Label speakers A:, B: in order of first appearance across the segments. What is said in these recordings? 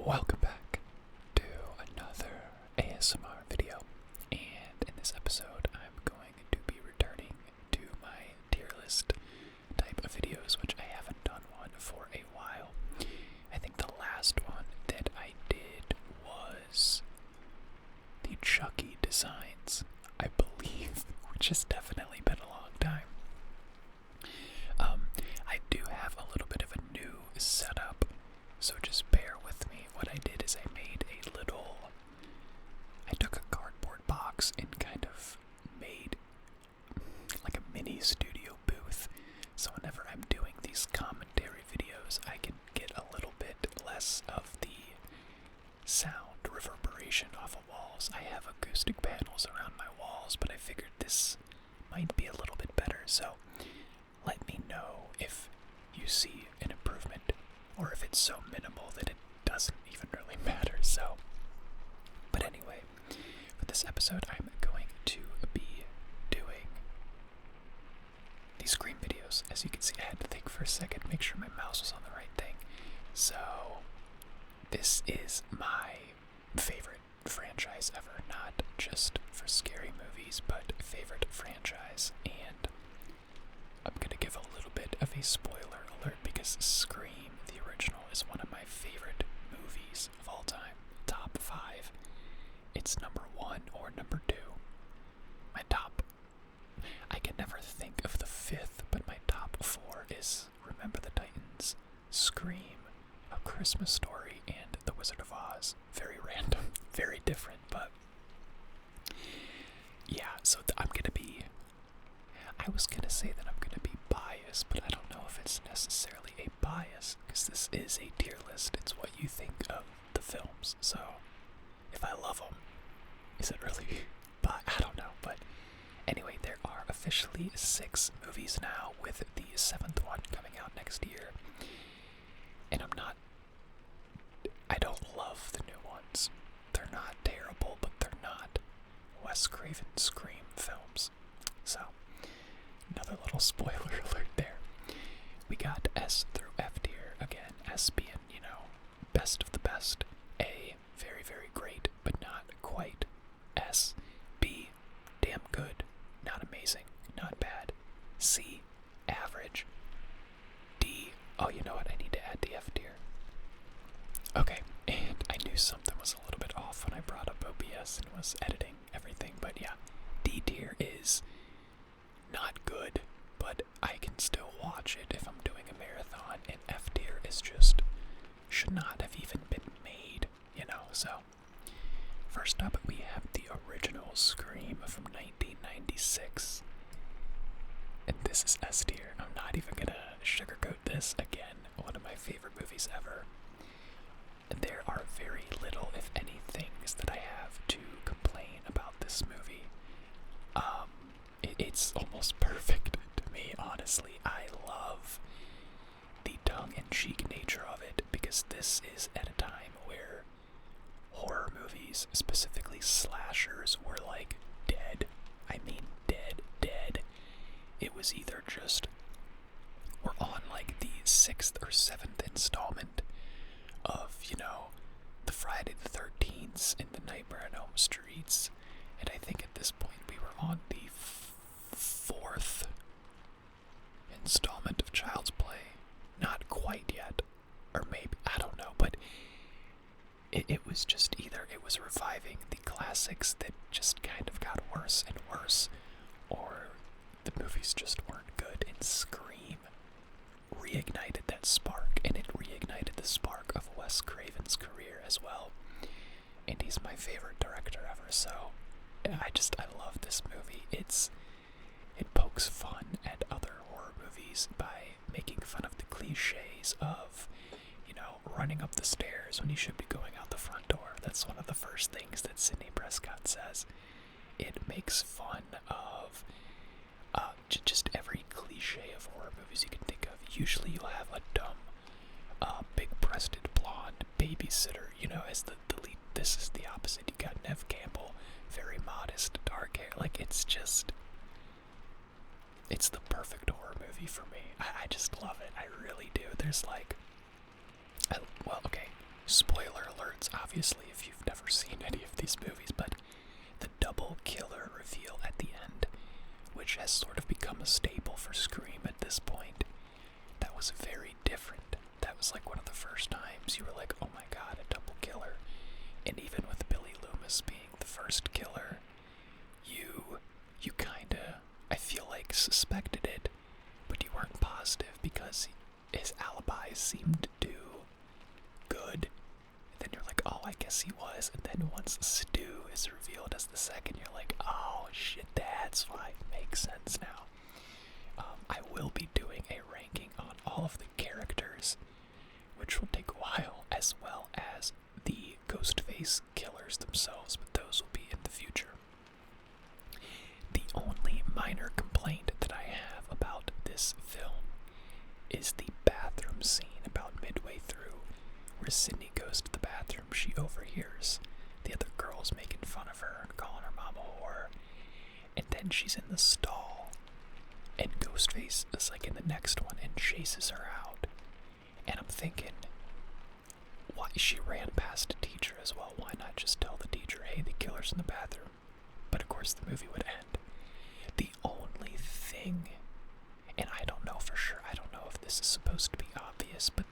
A: Welcome back to another ASMR video, and in this episode I'm going to be returning to my tier list type of videos, which I haven't done one for a while. I think the last one that I did was the Chucky designs, I believe, which has definitely been a long time. I do have a little bit of a new setup, so just bear with me. What I did is I took a cardboard box and kind of made like a mini studio booth, so whenever I'm doing these commentary videos, I can get a little bit less of the sound reverberation off of walls. I have acoustic panels around my walls, but I figured this might be a little bit better, so let me know if you see an improvement, or if it's so minimal that it doesn't even really matter. But anyway, for this episode I'm going to be doing these Scream videos. As you can see, I had to think for a second, make sure my mouse was on the right thing. So, this is my favorite franchise ever, not just for scary movies, but favorite franchise, and I'm gonna give a little bit of a spoiler alert because Scream, the original, is one of my favorite movies of all time. Top 5. It's number 1 or number 2. My top, I can never think of the 5th, but my top 4 is Remember the Titans, Scream, A Christmas Story, and The Wizard of Oz. Very random, very different, but yeah, so I was gonna say that I'm gonna be biased, but I don't know if it's necessarily a bias, because this is a tier list. It's what you think of the films, so if I love them, is it really biased? I don't know, but anyway, there are officially 6 movies now, with the 7th one coming out next year, and I don't love the new ones. They're not terrible, but they're not Wes Craven Scream films, so another little spoiler alert there. We got S through F tier, again, S being, best of the best, A, very, very great, but not quite, S, B, damn good, not amazing, not bad, C, average, D, oh, you know what, I need to add the F tier. Okay, and I knew something was a little bit off when I brought up OBS and was editing everything, but yeah, D tier is not good, but I can still watch it if I'm doing a marathon, and F tier is just, should not have even been made, so. First up, we have the original Scream from 1996, and this is S tier. I'm not even gonna sugarcoat this. Again, one of my favorite movies ever. And there are very little, if any, things that I have to complain about this movie. It's almost perfect to me, honestly. I love the tongue-in-cheek nature of it, because this is at a time where horror movies, specifically slashers, were like dead. I mean dead. It was either just, we're on like the 6th or 7th installment of, the Friday the 13th and the Nightmare on Elm Streets, and I think at this point we were on the 4th installment of Child's Play. Not quite yet, or maybe, I don't know, but it was just either it was reviving the classics that just kind of got worse and worse, or the movies just weren't good, and Scream reignited that spark, and it reignited the spark of Wes Craven's career as well, and he's my favorite director ever, so I love this movie. It pokes fun at other horror movies by making fun of the cliches of, running up the stairs when you should be going out the front door. That's one of the first things that Sidney Prescott says. It makes fun of just every cliche of horror movies you can think of. Usually you'll have a dumb, big-breasted blonde babysitter, as the lead. This is the opposite. You got Neve Campbell, very modest, dark hair. Like, it's the perfect horror movie for me. I just love it. I really do. There's like, well, okay, spoiler alert. obviously, if you've never seen any of these movies, but the double killer reveal at the end, which has sort of become a staple for Scream at this point, that was very different. That was like one of the first times you were like, oh my god, a double killer. And even with Billy Loomis being the first killer, you kinda, I feel like, suspected it, but you weren't positive because his alibi seemed to do good. And then you're like, oh, I guess he was. And then once Stu is revealed as the second, you're like, oh shit, that's why. Makes sense now. I will be doing a ranking on all of the characters, which will take a while, as well as the Ghostface killers themselves, but those will be in the future. The only minor complaint that I have about this film is the bathroom scene about midway through, where Sydney goes to the bathroom. She overhears the other girls making fun of her and calling her mom a whore, and then she's in the stall, and Ghostface is like in the next one and chases her out. And I'm thinking, why she ran past a teacher as well? Why not just tell the teacher, hey, the killer's in the bathroom? But of course the movie would end. The only thing, and I don't know for sure, I don't know if this is supposed to be obvious, but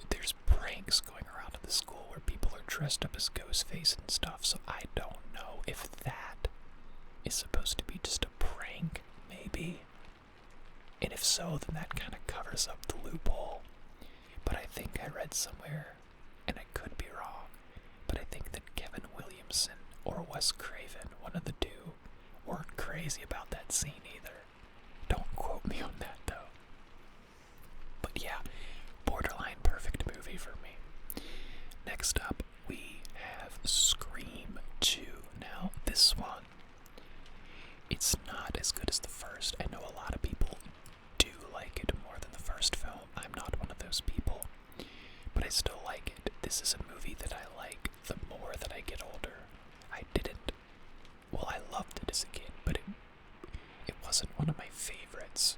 A: there's pranks going around in the school where people are dressed up as Ghostface and stuff, so I don't know if that is supposed to be just a prank, maybe. And if so, then that kind of covers up the loophole. But I think I read somewhere, and I could be wrong, but I think that Kevin Williamson or Wes Craven, one of the two, weren't crazy about that scene either. Don't quote me on that, though. But yeah, borderline perfect movie for me. Next up, we have Scream 2. Now, this one, it's not as good as the first. I know a lot of people do like it more than the first film. I'm not one of those people, but I still like it. This is a movie that I like the more that I get older. I loved it as a kid, but it wasn't one of my favorites.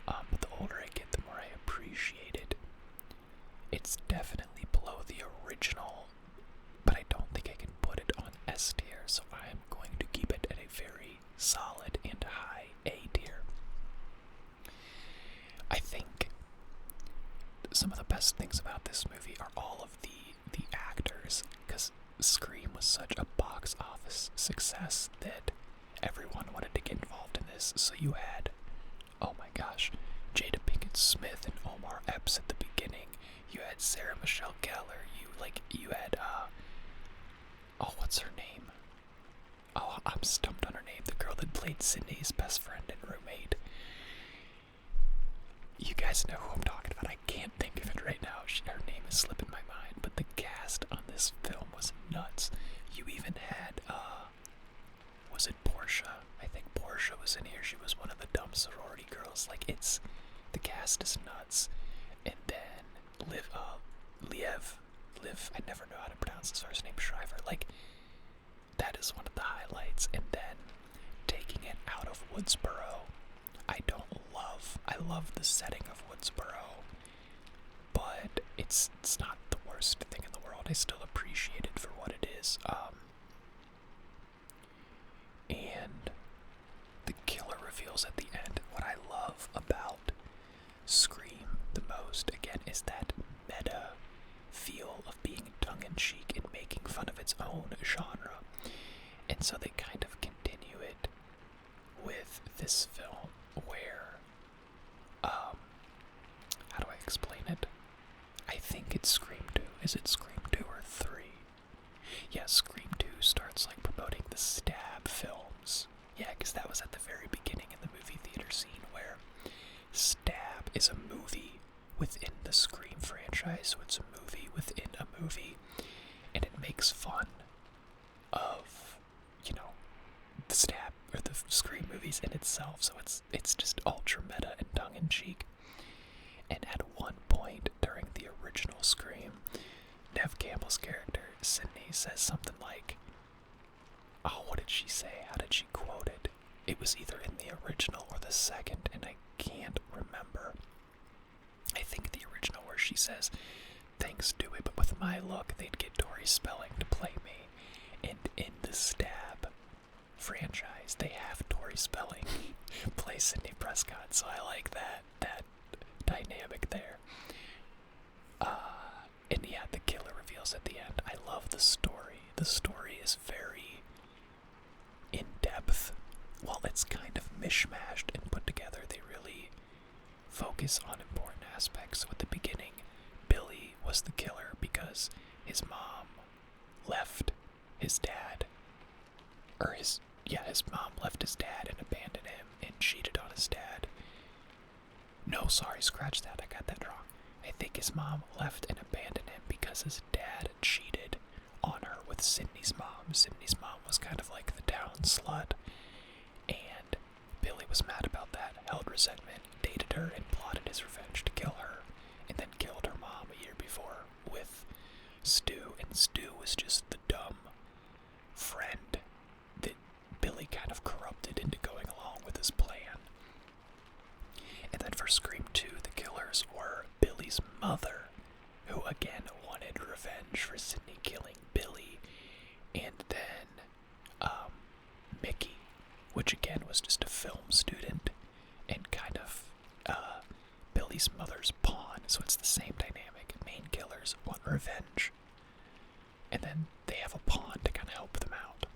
A: But the older I get, the more I appreciate it. It's definitely below the original, but I don't think I can put it on S tier, so I am going to keep it at a very solid and high A tier. I think some of the best things about this movie are all of the actors, because Scream was such a box office success that everyone wanted to get involved in this. So you had, oh my gosh, Jada Pinkett Smith and Omar Epps at the beginning. You had Sarah Michelle Gellar. You had oh, what's her name? Oh, I'm stumped on her name. The girl that played Sydney's best friend and roommate. You guys know who I'm talking about. I can't think of it right now. Her name is slipping my mind. But the cast on this film was nuts. You even had, was it Portia? I think Portia was in here. She was one of the dumb sorority girls. The cast is nuts. And then Liv, I never know how to pronounce his first name, Shriver. That is one of the highlights. And then taking it out of Woodsboro, I love the setting of Woodsboro, but it's not the worst thing in the world. I still appreciate it for what it is. And the killer reveals at the end. What I love about Scream the most, again, is that meta feel of being tongue-in-cheek and making fun of its own genre. And so they kind of continue it with this film where, how do I explain it? I think it's Scream 2. Is it Scream 2 or 3? Yeah, Scream 2 starts promoting the Stab films. Yeah, because that was at the very beginning in the movie theater scene where Stab is a movie within the Scream franchise, so it's a movie within a movie, and it makes fun of, the Stab or the Scream movies in itself, so it's just ultra meta and tongue-in-cheek. And at one point during the original Scream, Neve Campbell's character, Sydney, says something like, oh, what did she say? How did she quote it? It was either in the original or the second, and I can't remember. I think the original where she says, thanks to it, but with my luck, they'd get Tori Spelling to play me. And in the Stab franchise, they have Tori Spelling play Sidney Prescott, so I like that dynamic there. And yeah, the killer reveals at the end. I love the story. The story is very in-depth. While it's kind of mishmashed and put together, they really focus on important aspects. So at the beginning, Billy was the killer because his mom left his dad. His mom left his dad and abandoned him and cheated on his dad. No, sorry, scratch that, I got that wrong. I think his mom left and abandoned him because his dad cheated on her with Sydney's mom. Sydney's mom was kind of like the town slut, and Billy was mad about that, held resentment, dated her, and plotted his revenge to kill her, and then killed her mom a year before with Stu, and Stu was just the dumb friend that Billy kind of corrupted into going along with his plan. And then for Scream 2, the killers were Billy's mother, who again wanted revenge for Sidney killing Billy, and then Mickey, which again was just a film student and kind of Billy's mother's pawn, so it's the same dynamic. Main killers want revenge, and then they have a pawn to kind of help them out.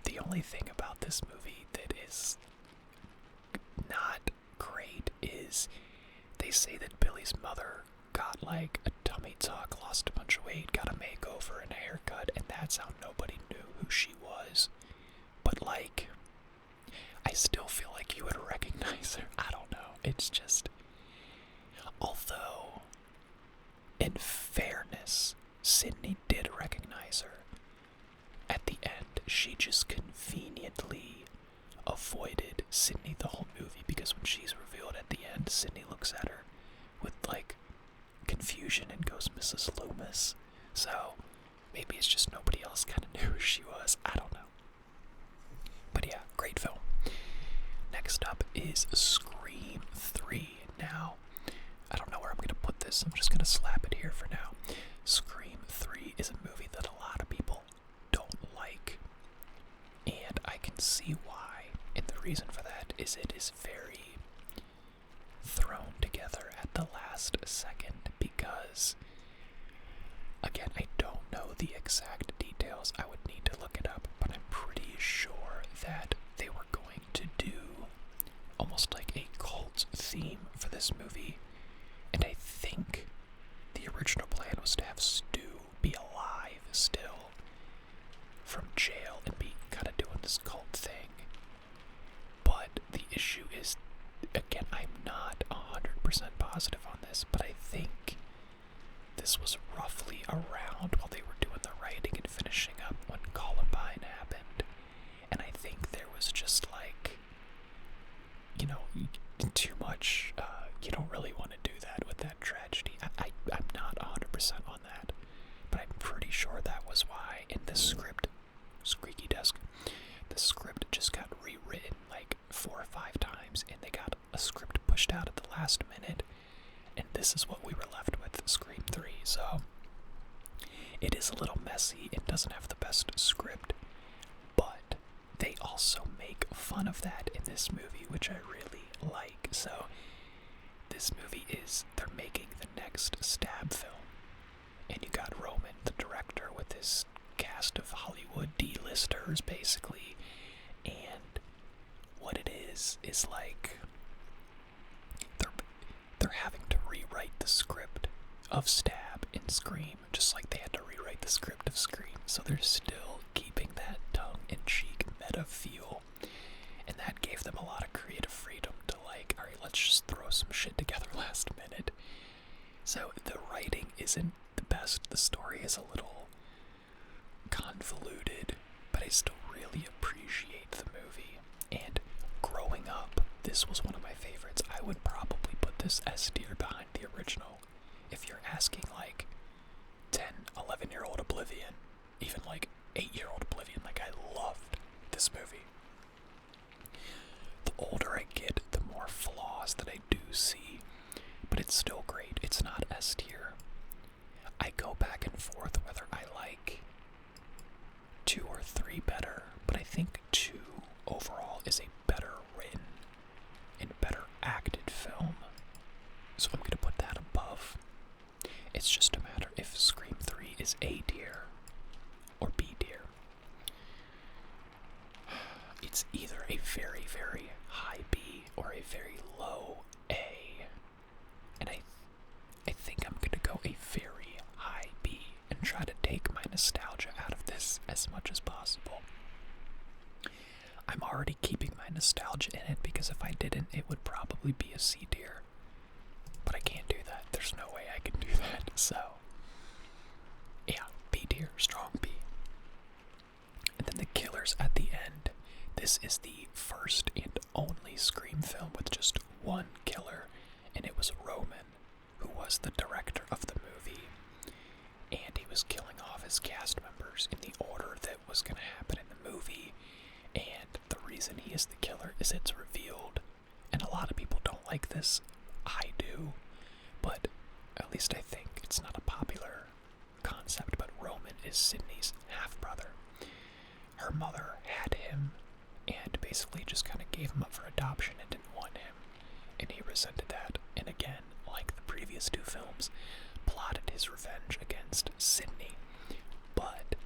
A: The only thing about this movie that is not great is they say that Billy's mother got like a tummy tuck, lost a bunch of weight, got a makeover and a haircut, and that's how nobody knew who she was. But like, I still feel like you would recognize her. I don't know. It's just, although in fairness, Sydney did recognize her. At the end, she just conveniently avoided Sydney the whole movie, because when she's revealed at the end, Sydney looks at her with like confusion and goes, "Mrs. Loomis." So maybe it's just nobody else kind of knew who she was. I don't know. But yeah, great film. Next up is Scream 3. Now, I don't know where I'm going to put this. I'm just going to slap it here for now. Scream 3 is a movie that a lot of people don't like, and I can see why. And the reason for that is it is very thrown together at the last second, because, again, I don't know the exact details. I would need to look it up, but I'm pretty sure that they were going to do almost like a cult theme for this movie, and I think the original plan was to have Stu be alive still from jail and be kind of doing this cult thing. But the issue is, again, I'm not 100% positive on this, but I think this was roughly around while they were doing the writing and finishing up when Columbine happened. And I think there was just like, you know, too much, you don't really want to do that with that tragedy. I'm not 100% on that, but I'm pretty sure that was why. In the script, squeaky desk, the script just got rewritten like 4 or 5 times, and they got a script pushed out at the last minute, and this is what we were left with, Scream 3. So it is a little messy. It doesn't have the best script, but they also make fun of that in this movie, which I really like. So this movie is, they're making the next Stab film, and you got Roman, the director, with his cast of Hollywood D-listers, basically, and what it is like they're having to rewrite the script of Stab in Scream, just like they had to rewrite the script of Scream. So they're still keeping that tongue-in-cheek meta feel, and that gave them a lot of creative freedom to like, alright, let's just throw some shit together last minute. So the writing isn't the best, the story is a little convoluted, but I still really appreciate the movie. And growing up, this was one of my favorites. I would probably put this S tier behind the original. If you're asking like 10, 11-year-old Oblivion, even like 8-year-old Oblivion, like I loved this movie. The older I get, the more flaws that I do see, but it's still great. It's not S tier. and forth whether I like 2 or 3 better, but I think 2 overall is a better written and better acted film. So I'm gonna put that above. It's just a matter if Scream 3 is A tier or B tier. It's either a very, very high B or a very low A. And I think I'm gonna go a very high B and try to take my nostalgia out of this as much as possible. I'm already keeping my nostalgia in it because if I didn't, it would probably be a C tier. But I can't do that. There's no way I can do that. So, yeah, B tier, strong B. And then the killers at the end. This is the first and only Scream film with just one killer, and it was Roman, who was the director of the movie. And he was killing off his cast members in the order that was going to happen in the movie. And the reason he is the killer is it's revealed. And a lot of people don't like this. I do. But at least I think it's not a popular concept. But Roman is Sydney's half-brother. Her mother had him and basically just kind of gave him up for adoption and didn't want him. And he resented that. And again, like the previous 2 films, plotted his revenge against Sydney. But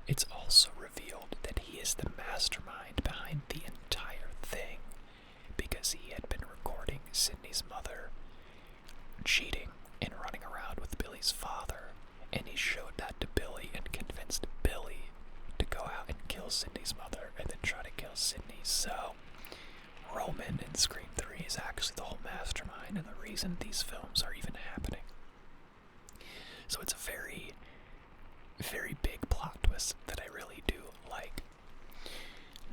A: it's also revealed that he is the mastermind behind the entire thing because he had been recording Sydney's mother cheating and running around with Billy's father, and he showed that to Billy and convinced Billy to go out and kill Sydney's mother and then try to kill Sydney. So Roman in Scream 3 is actually the whole mastermind and the reason these films are even happening. So it's a very, very big plot twist that I really do like.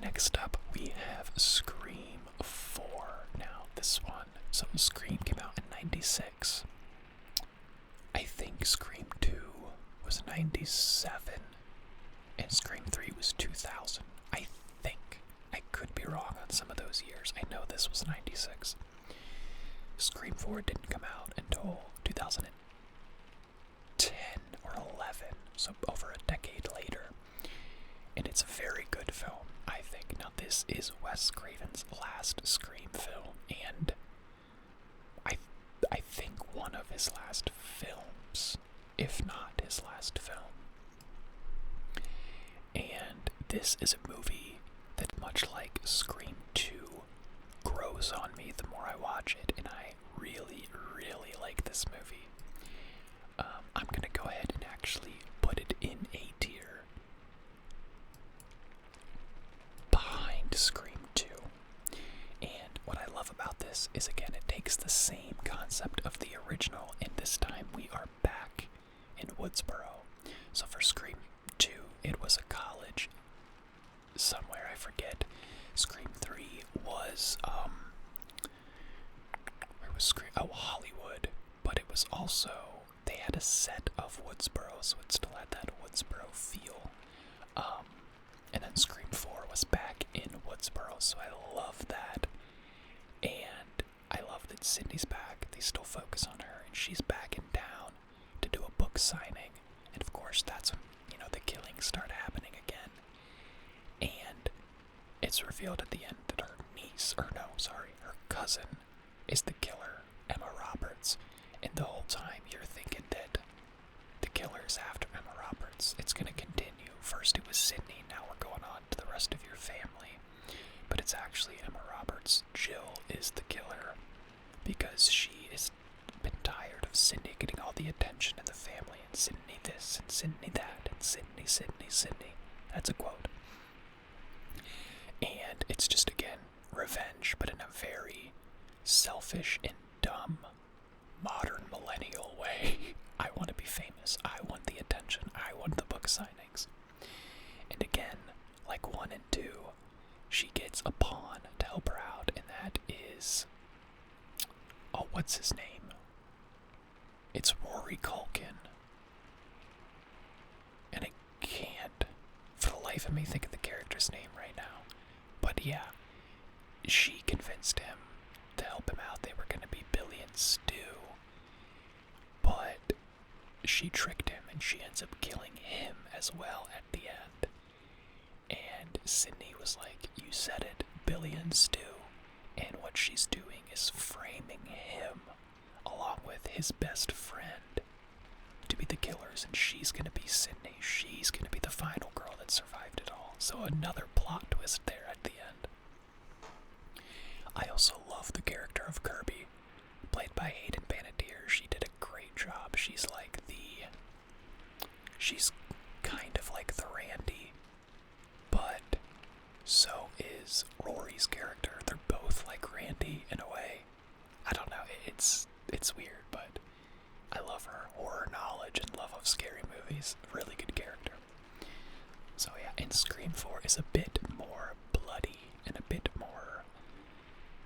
A: Next up, we have Scream 4. Now, this one, so Scream came out in 96. I think Scream 2 was 97, and Scream 3 was 2000. I think. I could be wrong on some of those years. I know this was 96. Scream 4 didn't come out until 2010 or 11, so over a decade later. And it's a very good film, I think. Now, this is Wes Craven's last Scream film, and I think one of his last films, if not his last film. And this is a movie that, much like Scream 2, grows on me the more I watch it, and I really, really like this movie. I'm gonna go ahead and actually put it in A tier behind Scream 2. And what I love about this is, again, it takes the same concept of the original, and this time we are back in Woodsboro. So for Scream 2, it was a college somewhere, I forget. Scream 3 was, where was Scream? Oh, Hollywood. But it was also, they had a set of Woodsboro, so it still had that Woodsboro feel. And then Scream 4 was back in Woodsboro, so I love that. And I love that Sydney's back. They still focus on her, and she's back in town to do a book signing. And of course, that's when, the killings start happening again. And it's revealed at the end that her cousin is the killer, Emma Roberts. And the whole time you're thinking that the killer is after Emma Roberts. It's going to continue. First it was Sydney, now we're going on to the rest of your family. But it's actually Emma Roberts. Jill is the killer because she has been tired of Sydney getting all the attention in the family, and Sydney this and Sydney that and Sydney. That's a quote. And it's just, again, revenge, but in a very selfish and dumb modern millennial way. I want to be famous. I want the attention. I want the book signings. And again, like 1 and 2, she gets a pawn to help her out, and that is, what's his name? It's Rory Culkin. And I can't, for the life of me, think of the character's name right now. But yeah, she convinced him to help him out. They were going to be Billy and Stu. But she tricked him and she ends up killing him as well at the end. And Sydney was like, you said it, billions do. And what she's doing is framing him along with his best friend to be the killers, and she's gonna be Sydney. She's gonna be the final girl that survived it all. So another plot twist there at the end. I also love the character of Kirby, played by Hayden Panettiere. She did a great job. She's kind of like the Randy, but so is Rory's character. They're both like Randy in a way. I don't know, it's weird, but I love her horror knowledge and love of scary movies. Really good character. So yeah, and Scream 4 is a bit more bloody and a bit more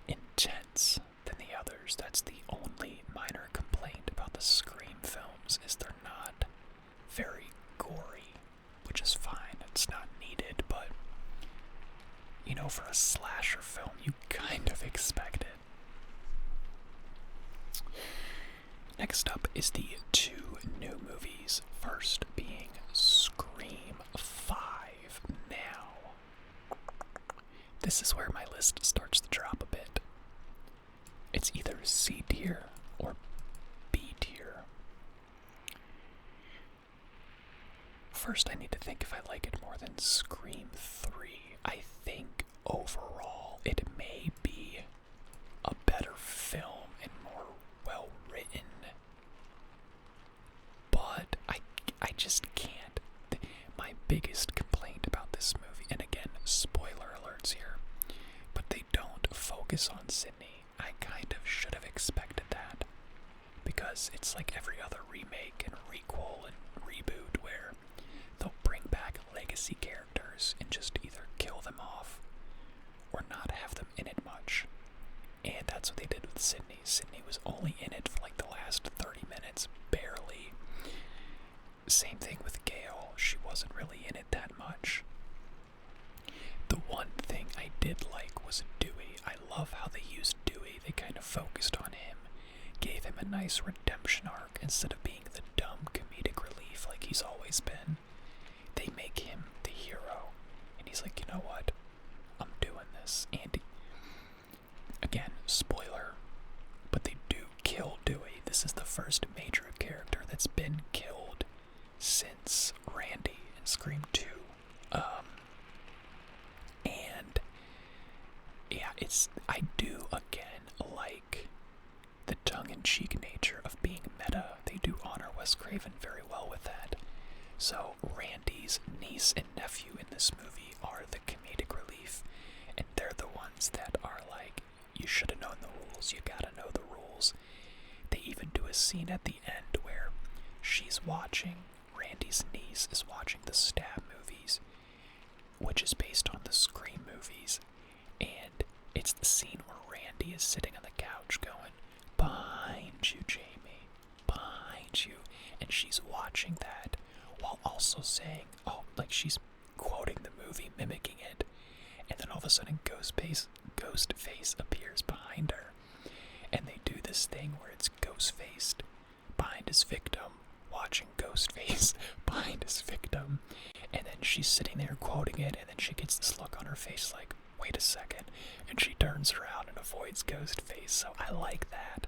A: intense than the others. That's the only minor complaint about the Scream films, is they're not very gory, which is fine. It's not needed, but you know, for a slasher film, you kind of expect it. Next up is the two new movies. First being Scream 5. Now, this is where my list starts to drop a bit. It's either C tier or B tier. First, I need to think if I like it more than Scream 3. I think overall it may be a better film and more well written, but I just can't. My biggest complaint about this movie, and again, spoiler alerts here, but they don't focus on Sydney. I kind of should have expected that, because it's like every other remake and requel and reboot where they'll bring back legacy characters and just either kill them off or not have them in it much. And that's what they did with Sydney. Sydney was only in it for like the last 30 minutes, barely. Same thing with Gale. She wasn't really in it that much. The one thing I did like was Dewey. I love how they used Dewey. They kind of focused on him, gave him a nice redemption arc instead of being the dumb comedic relief like he's always been. They make him the hero, and he's like, you know what? I'm doing this. And again, spoiler, but they do kill Dewey. This is the first major character that's been killed since Randy in Scream 2. And yeah, I do again like the tongue-in-cheek nature of being meta. They do honor Wes Craven very well with that. So Randy's niece and nephew in this movie are the comedic relief, and they're the ones that are like, you should have known the rules, you gotta know the rules. They even do a scene at the end where Randy's niece is watching the Stab movies, which is based on the Scream movies, and it's the scene where Randy is sitting on the couch going, behind you, Jamie, behind you, and she's watching that while also saying, oh, like she's quoting the movie, mimicking it, and then all of a sudden Ghostface appears behind her, and they do this thing where it's Ghostface behind his victim, watching Ghostface behind his victim, and then she's sitting there quoting it, and then she gets this look on her face like, wait a second, and she turns around and avoids Ghostface. So I like that.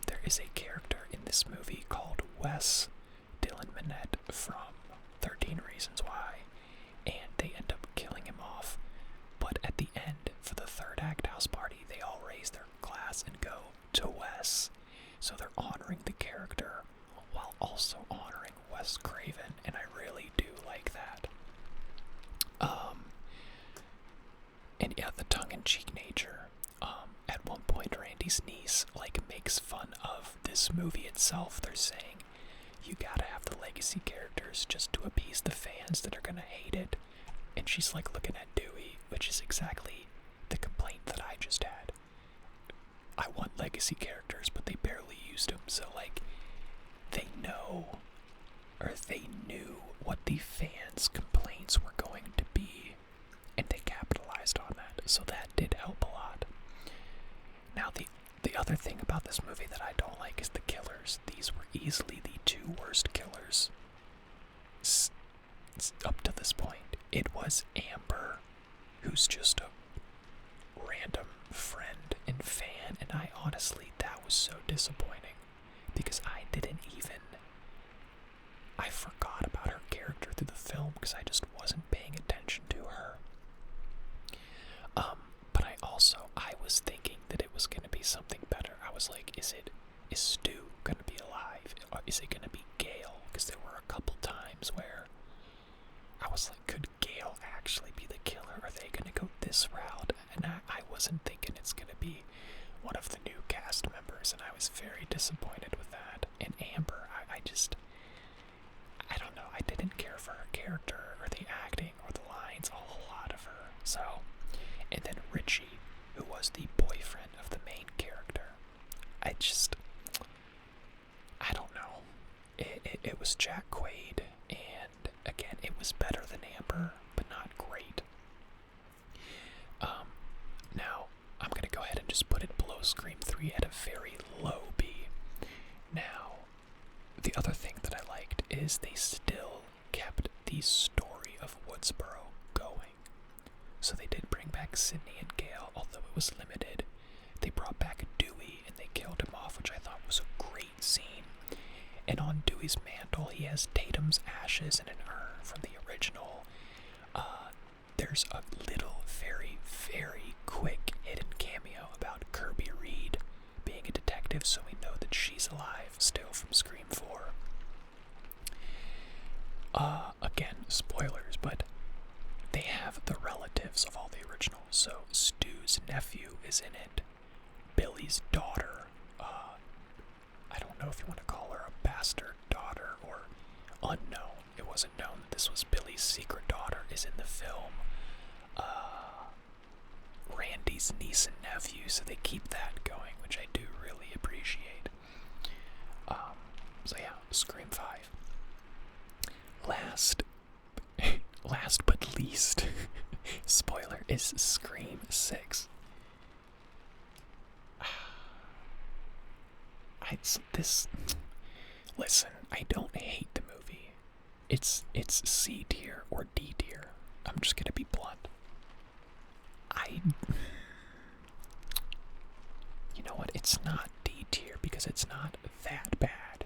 A: There is a character in this movie called Wes Dylan Minnette from 13 Reasons Why, and they end up killing him off. But at the end, for the third act house party, they all raise their glass and go to Wes. So they're honoring the character while also honoring Wes Craven, and I really do like that. And yeah, the tongue-in-cheek nature. At one point, Randy's niece makes fun of this movie itself. They're saying, you gotta have the legacy characters just to appease the fans that are gonna hate it. And she's looking at Dewey, which is exactly the complaint that I just had. I want legacy characters, but they barely used them. So they know, or they knew what the fans' complaints were going to be, and they capitalized on that. So that did help a lot. Now the The other thing about this movie that I don't like is the killers. These were easily the two worst killers up to this point. It was Amber, who's just a random friend and fan, and I honestly, that was so disappointing because I forgot about her character through the film because I just wasn't paying attention to her. But I was thinking that it was going to be something better. I was like, is Stu going to be alive? Or is it going to be Gale? Because there were a couple times where I was like, could Gale actually be the killer? Are they going to go this route? And I wasn't thinking it's going to be one of the new cast members, and I was very disappointed with that. And Amber, I don't know, I didn't care for her character, or the acting, or the lines, a whole lot of her. So, and then Richie, who was the boyfriend of the main character, I don't know. It was Jack Quaid, and again, it was better than Amber, but not great. Now, I'm going to go ahead and just put it below Scream 3 at a very low B. Now, the other thing that I liked is they still kept the story of Woodsboro going. So they did bring back Sydney and Gale, although it was limited. They brought back Dewey and they killed him off, which I thought was a great scene. And on Dewey's mantle, he has Tatum's ashes in an urn from the original. There's a little, very, very quick hidden cameo about Kirby Reed being a detective, so we know that she's alive still from Scream 4. Again, spoilers, but they have the relatives of all the originals. So Stu's nephew is in it. Billy's daughter, I don't know if you want to call her a bastard daughter or unknown. It wasn't known that this was Billy's secret daughter, is in the film. Randy's niece and nephew, so they keep that going, which I do really appreciate. So yeah, Scream 5. Last but least, spoiler, is Scream 6. Listen, I don't hate the movie. It's C tier or D tier. I'm just gonna be blunt. You know what? It's not D tier because it's not that bad.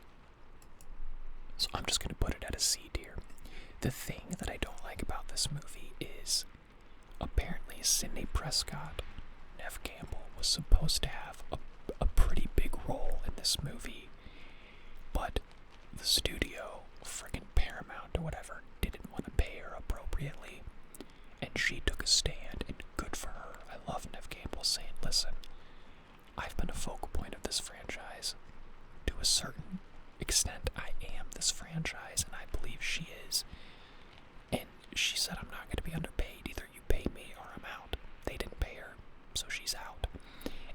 A: So I'm just gonna put it at a C tier. The thing that I don't like about this movie is apparently Sidney Prescott, Neve Campbell, was supposed to have a pretty big role in this movie, but the studio, friggin' Paramount or whatever, didn't want to pay her appropriately, and she took a stand, and good for her. I love Neve Campbell saying, listen, I've been a focal point of this franchise. To a certain extent, I am this franchise, and I believe she is. And she said, I'm not going to be underpaid. Either you pay me or I'm out. They didn't pay her, so she's out.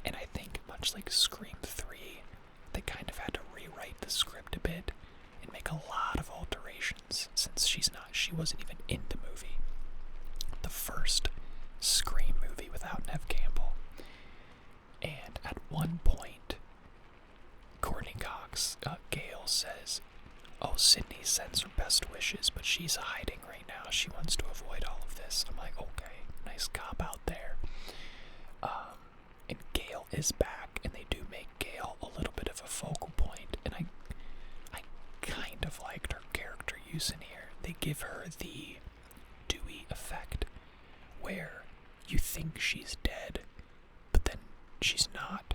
A: And I think, much like Scream 3, they kind of had to rewrite the script a bit and make a lot of alterations, since she wasn't even in the movie. The first Scream movie without Neve Campbell. And at one point, Courtney Cox, Gale, says, oh, Sydney sends her best wishes, but she's hiding right now. She wants to avoid all of this. I'm like, okay, nice cop out there. And Gale is back, and they do make Gale a little bit of a focal point, and I kind of liked her character use in here. They give her the Dewey effect, where you think she's dead, but then she's not.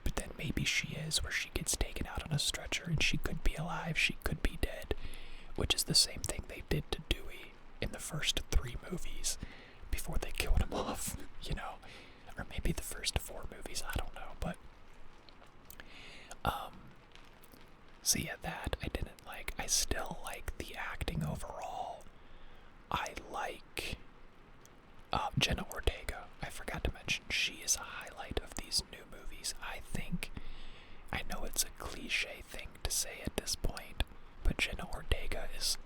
A: But then maybe she is, where she gets taken out on a stretcher and she could be alive, she could be dead, which is the same thing they did to Dewey in the first 3 movies before they killed him off, you know, or maybe the first 4 movies, I don't know, but so yeah, that I didn't like. I still like the acting overall. I like Jenna Ortega. I forgot to mention, she is a highlight of these new movies. I know it's a cliche thing to say at this point, but Jenna Ortega is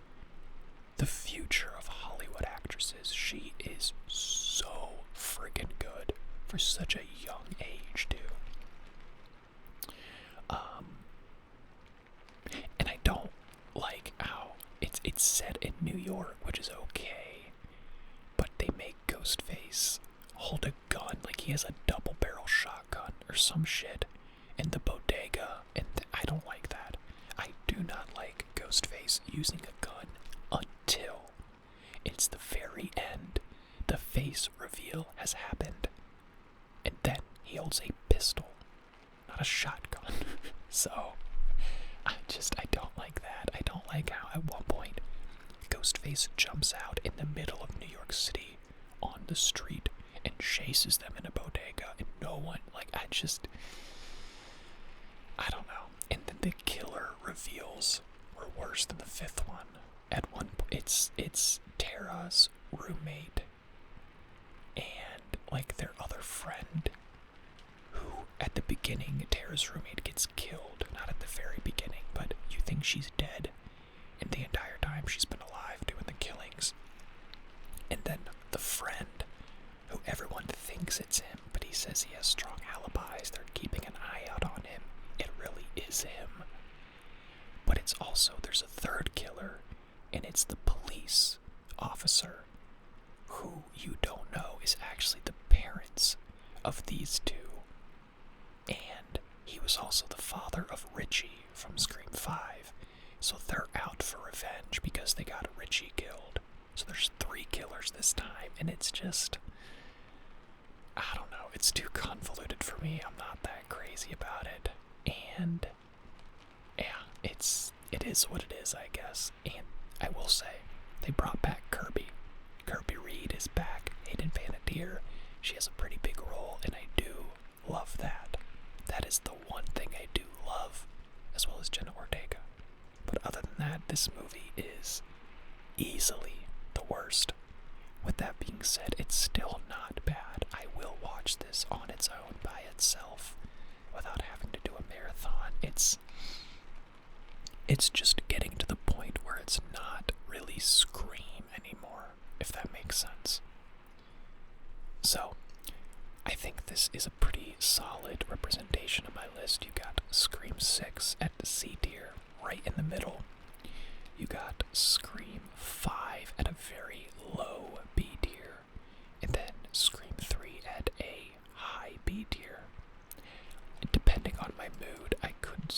A: the future of Hollywood actresses. She is so friggin' good for such a young age, too. set in New York, which is okay. But they make Ghostface hold a gun, like he has a double barrel shotgun or some shit in the bodega, and I don't like that. I do not like Ghostface using a gun until it's the very end. The face reveal has happened, and then he holds a pistol, not a shotgun. So, I don't like that. I don't like how at one point Ghostface jumps out in the middle of New York City on the street and chases them in a bodega, and no one, like, I don't know. And then the killer reveals were worse than the fifth one. At one point, it's Tara's roommate and, like, their other friend, who, at the beginning, Tara's roommate gets killed. Not at the very beginning, but you think she's dead, and the entire time she's been alive doing the killings. And then the friend, who everyone thinks it's him, but he says he has strong alibis, they're keeping an eye out on him. It really is him. But it's also, there's a third killer, and it's the police officer, who you don't know is actually the parents of these two. And he was also the father of Richie from Scream 5. So they're out for revenge because they got Richie killed. So there's 3 killers this time, and it's just, I don't know, it's too convoluted for me. I'm not that crazy about it. And yeah, it is what it is, I guess. And I will say, they brought back Kirby. Kirby Reed is back. Hayden Panettiere, she has a pretty big role, and I do love that. That is the one thing I do love, as well as Jenna Ortega. But other than that, this movie is easily the worst. With that being said, it's still not bad. I will watch this on its own by itself without having to do a marathon. It's just getting to the point where it's not really Scream anymore, if that makes sense. So, I think this is a pretty solid representation of my list. You got Scream 6 at the C tier, right in the middle. You got Scream 5 at a very low B tier, and then Scream 3 at a high B tier. Depending on my mood, I could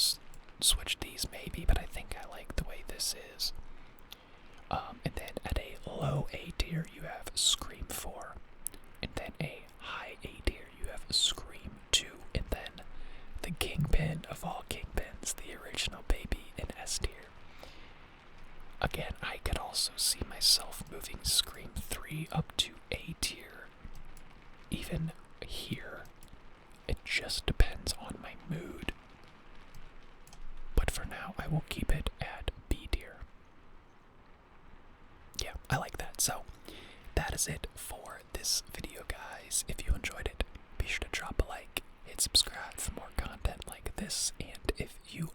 A: switch these maybe, but I think I like the way this is. And then at a low A tier, you have Scream 4, and then a high A tier, you have Scream 2, and then the kingpin of all kingpins, the original baby, in S tier. Again, I could also see myself moving Scream 3 up to A tier. Even here, it just depends on my mood. But for now, I will keep it at B tier. Yeah, I like that. So, that is it for this video, guys. If you enjoyed it, be sure to drop a like, hit subscribe for more content like this, and if you